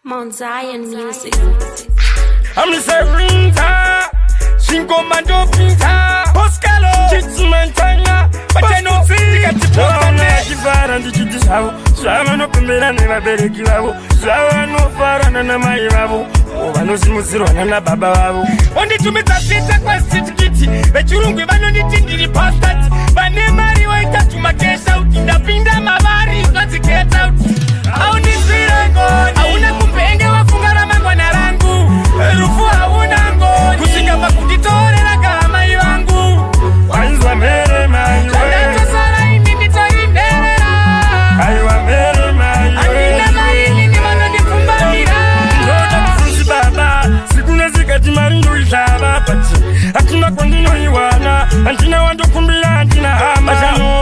Mount Zion Music. I'm the Serinta, Shingo Mando Pinta, Poscalo, Chitsumantana, but I know Savano Pumera never very Kilavu, Savano Farana Mayavu, Ovanosimuzirana Babavu. Only to meet a sister question to Kitty, but you don't give anything to the pastor. But never wait to my case out in the Pinda Mavari, not to get out. How this will I go? I wanna compare wa fungara mangwana rangu. Rufu hauna ngo, kusinga makuditore na kama yangu. Wanza mere mayo. Chanda tosara imini torinera. Aywa mere mayo. Anina maili ni mano ni kumbamira. Ndoja kufunzi baba, sikuna zikati marindu ishaba pati. Akina kondino iwana, antina wando kumbila antina hama. Ajano,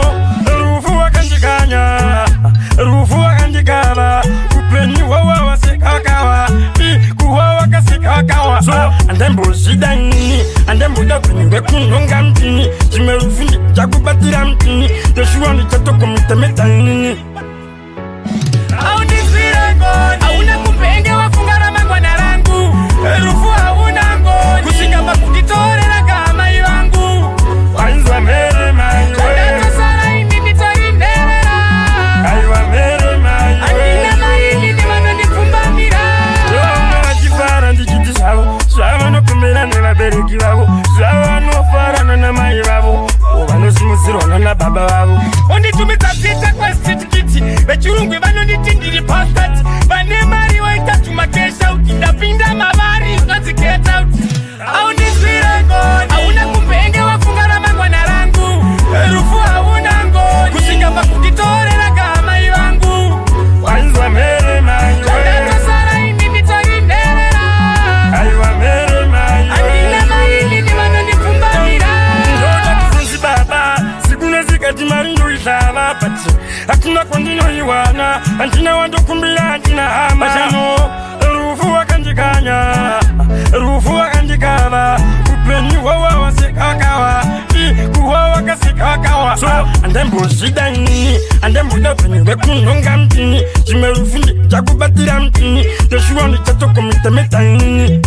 rufu wakanjikanya. Rufu wakandikaba, upeni wawa wasekakawa, kuwa wakasekakawa. So, and then bullshida nini, and then buda kuni wekunonga mtini, jimerufini, jakubatira mtini, Joshua ni chato kumitemeta nini. How this will I go? Hauna kupenge wafungara mangwana rangu, rufu hauna ngo, kusinga makuditore na kama yangu. Wanzwa mere mayo. Only to meet a sister question to Kitty, but you don't give anything to the pastor. But never wait to my case out in the Pinda Mavari, not to get out. How this will I go? I wanna compare wa fungara mangwana rangu. Rufu hauna ngo, kusinga makuditore na kama yangu. Wanzwa mere mayo. Chanda tosara imini torinera. Aywa mere mayo. Anina maili ni mano ni kumbamira. Ndoja kufunzi baba, sikuna zikati marindu ishaba pati. Akina kondino iwana, antina wando kumbila antina hama. Ajano, rufu wakanjikanya, rufu wakandikaba, upeni wawa wasekakawa, kuwa wakasekakawa. So, and then bullshida nini, and then buda peni wekunonga mtini, jimerufini, jakubatira mtini, Joshua ni chato kumitemeta nini.